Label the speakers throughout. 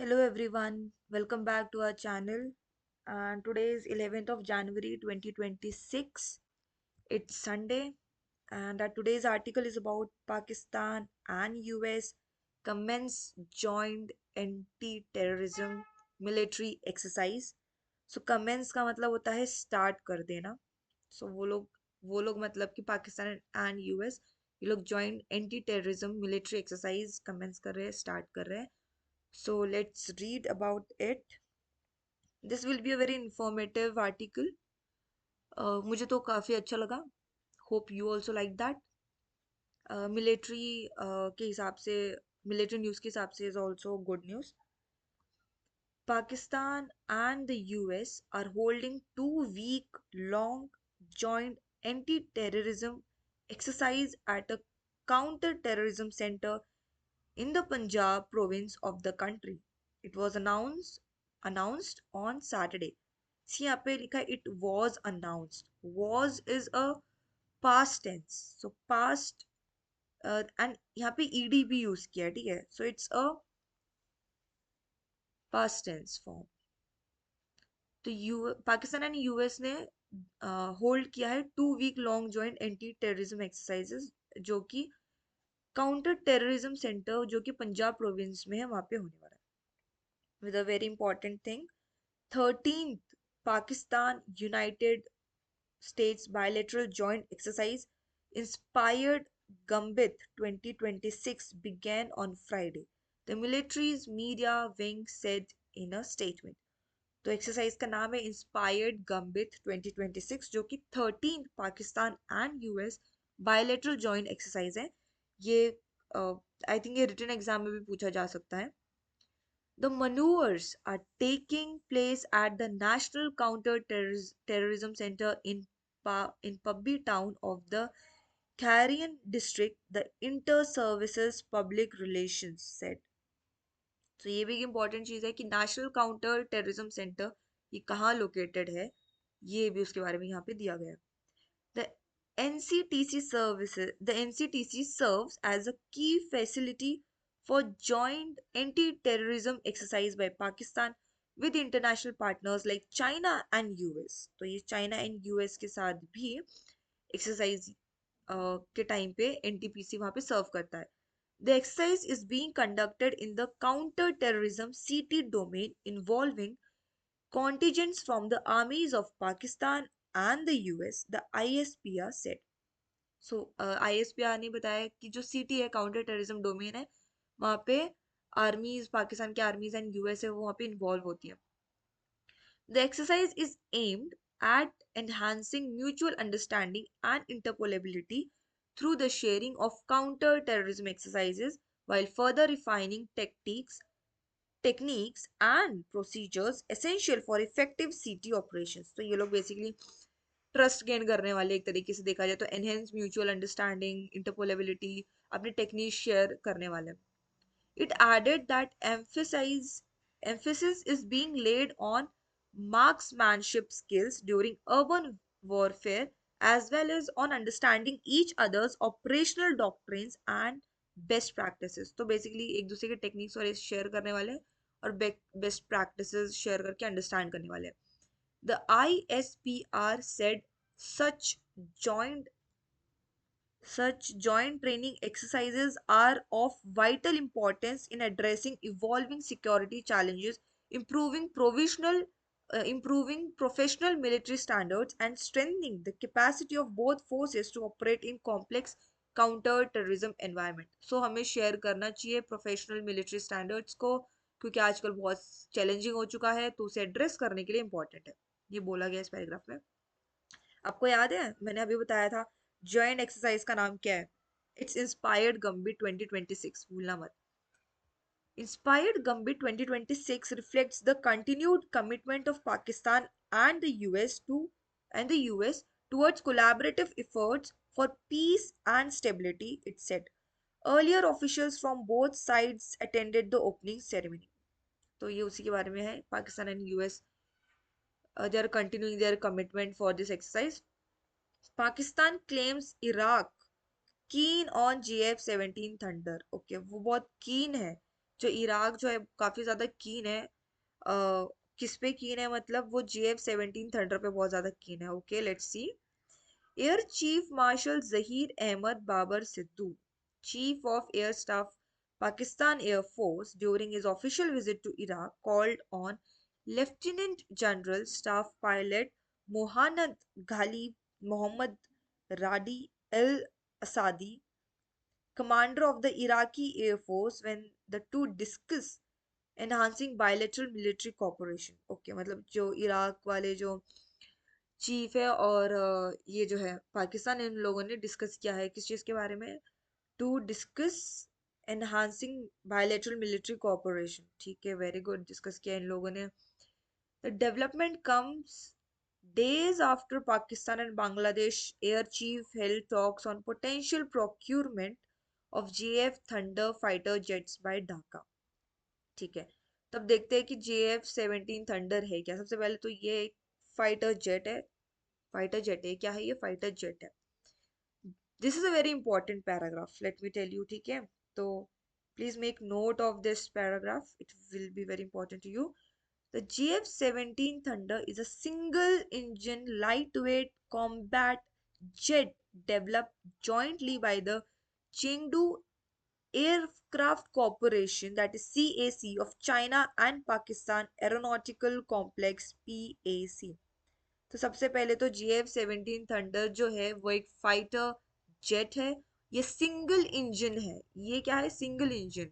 Speaker 1: Hello everyone, welcome back to our channel. And today is 11th of January 2026. It's Sunday, and today's article is about Pakistan and US commence joint anti-terrorism military exercise. So commence का मतलब होता है start कर देना. So वो लोग मतलब कि पाकिस्तान and US ये लोग joint anti-terrorism military exercise commence कर रहे हैं, start कर रहे हैं. So let's read about it. This will be a very informative article. मुझे तो काफ़ी अच्छा लगा. Hope you also like that. Military के हिसाब से मिलिट्री न्यूज़ के हिसाब से is also good news. Pakistan and the US are holding 2 week long joint anti-terrorism exercise at a counter-terrorism center in the Punjab province of the country. It was announced on Saturday. See यहाँ पे लिखा है it was announced. Was is a past tense. So past and यहाँ पे ed भी use किया है, ठीक है. So it's a past tense form. तो पाकिस्तान एंड यूएस ने होल्ड किया है 2 week long joint anti terrorism exercises जो कि काउंटर टेररिज्म सेंटर जो कि पंजाब प्रोविंस में है वहां पे होने वाला है. With a very important thing, 13th Pakistan United States bilateral joint exercise inspired Gambit 2026 began on Friday, the military's media wing said in a statement. तो एक्सरसाइज का नाम है इंस्पायर्ड गम्बिट 2026 जो कि 13th Pakistan and US bilateral joint exercise है. ये I think ये written exam में भी पूछा जा सकता है. The maneuvers are taking place at the National Counter-Terrorism Center in Pabbi town of the Carrion district, the Inter-Services Public Relations said. तो ये भी एक इम्पॉर्टेंट चीज़ है कि नेशनल काउंटर टेररिज्म सेंटर ये कहाँ लोकेटेड है, ये भी उसके बारे में यहाँ पे दिया गया है. The NCTC serves as a key facility for joint anti-terrorism exercise by Pakistan with international partners like China and US. तो ये चाइना एंड यूएस के साथ भी एक्सरसाइज के टाइम पे एनटीपीसी वहां पे सर्व करता है. The exercise is being conducted in the counter-terrorism CT domain involving contingents from the armies of Pakistan and the US, the ISPR said. So ISPR ने बताया कि जो CT है काउंटर टेररिज्म डोमेन है वहाँ पे आर्मीज पाकिस्तान के आर्मीज एंड यूएस है वो वहाँ पे इन्वॉल्व होती है. The exercise is aimed at enhancing mutual understanding and interpolability through the sharing of counter-terrorism exercises while further refining techniques and procedures essential for effective CT operations. तो ये लोग basically ट्रस्ट गेन करने वाले एक तरीके से देखा जाए तो एनहेंस म्यूचुअल अंडरस्टैंडिंग इंटरपोलेबिलिटी अपने टेक्निक शेयर करने वाले. It added that emphasis is being laid on marksmanship skills during urban warfare as well as on understanding each other's operational doctrines and best practices. तो बेसिकली एक दूसरे के techniques और share करने वाले और बेस्ट प्रैक्टिसेस शेयर करके understand करने वाले. The ISPR said such joint such joint training exercises are of vital importance in addressing evolving security challenges, improving professional military standards, and strengthening the capacity of both forces to operate in complex counter terrorism environment. So हमें share करना चाहिए professional military standards को क्योंकि आजकल बहुत challenging हो चुका है तो उसे एड्रेस करने के लिए इंपॉर्टेंट है. ये बोला गया इस पैराग्राफ में. आपको याद है मैंने अभी बताया था जॉइंट एक्सरसाइज का नाम क्या है. इट्स इंस्पायर्ड गम्बिट 2026, भूलना मत. Inspired Gambit 2026 reflects the continued commitment of Pakistan and the US towards collaborative efforts for peace and stability, it said. Earlier officials from both sides attended the opening ceremony. तो ये उसी के बारे में है. Pakistan and US they are continuing their commitment for this exercise. Pakistan claims Iraq keen on JF-17 Thunder. Okay, वो बहुत keen है जो इराक जो है काफी ज्यादा कीन है, किस पे कीन है, मतलब वो JF-17 थंडर पे बहुत ज्यादा कीन है। Okay, let's see. Air chief marshal Zaheer Ahmad Babar Sidhu, chief of air staff Pakistan Air Force, during his official visit to Iraq, called on Lieutenant General Staff Pilot Mohanad Ghali Mohammad Radi Al Asadi, commander of the Iraqi Air Force, when the two discuss enhancing bilateral military cooperation. Okay, मतलब जो Iraq वाले जो chief है और ये जो है पाकिस्तान, इन लोगों ने डिस्कस किया है किस चीज के बारे में, to discuss enhancing bilateral military cooperation. ठीक है, वेरी गुड, डिस्कस किया इन लोगों ने। The development comes days after Pakistan and Bangladesh air chief held talks on potential procurement of JF Thunder fighter jets by Dhaka। ठीक है, तब देखते हैं कि JF-17 थंडर है क्या। सबसे पहले तो ये एक फाइटर जेट है। फाइटर जेट है, क्या है ये, फाइटर जेट है। This is a very important paragraph, let me tell you. ठीक है, तो please make note of this paragraph, it will be very important to you. The JF-17 Thunder is a single engine lightweight combat jet developed jointly by the Chengdu Aircraft Corporation, that is CAC, of China and Pakistan Aeronautical Complex PAC। तो सबसे पहले तो JF-17 thunder जो है वो एक fighter jet है। ये सिंगल इंजन है। ये क्या है, single engine,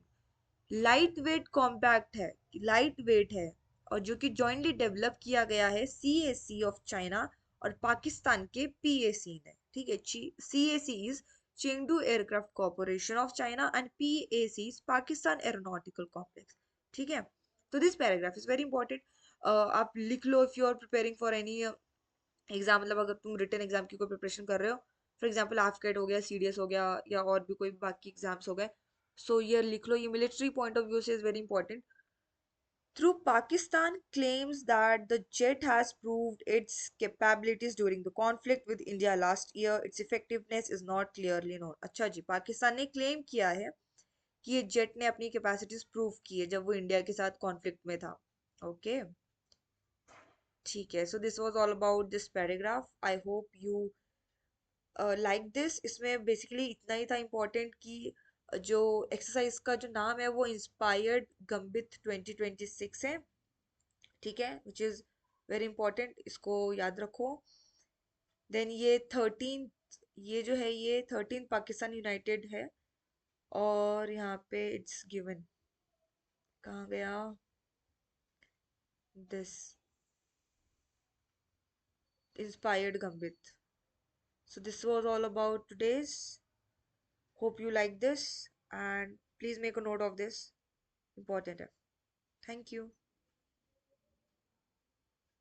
Speaker 1: light weight compact है, लाइट वेट है, और जो कि जॉइंटली डेवलप किया गया है CAC ऑफ चाइना और पाकिस्तान के PAC ने। ठीक है, CAC is Chengdu aircraft corporation of China and PAC is Pakistan aeronautical complex. ठीक है, तो this paragraph is very important. आप लिख लो if you are preparing for any exam, मतलब अगर तुम रिटन एग्जाम की कोई प्रिपरेशन कर रहे हो, फॉर एग्जाम्पल AFCAT हो गया, CDS हो गया, या और भी कोई बाकी एग्जाम्स हो गए, सो ये लिख लो। ये मिलिट्री पॉइंट ऑफ व्यू से is very important. Through Pakistan claims that the jet has proved its capabilities during the conflict with India last year, its effectiveness is not clearly known। अच्छा जी, पाकिस्तान ने claim किया है कि ये jet ने अपनी capacities prove की है जब वो इंडिया के साथ कॉन्फ्लिक्ट में था। ओके, ठीक है, so this was all about this paragraph. I hope you like this. इसमें बेसिकली इतना ही था इम्पोर्टेंट कि जो एक्सरसाइज का जो नाम है वो इंस्पायर्ड गंबित 2026 है। ठीक है, विच इज वेरी इंपॉर्टेंट, इसको याद रखो। देन ये 13, ये जो है ये 13 पाकिस्तान यूनाइटेड है, और यहाँ पे इट्स गिवन, कहाँ गया this, inspired gambit. So this was all about today's. Hope you like this, and please make a note of this. Important है. Thank you.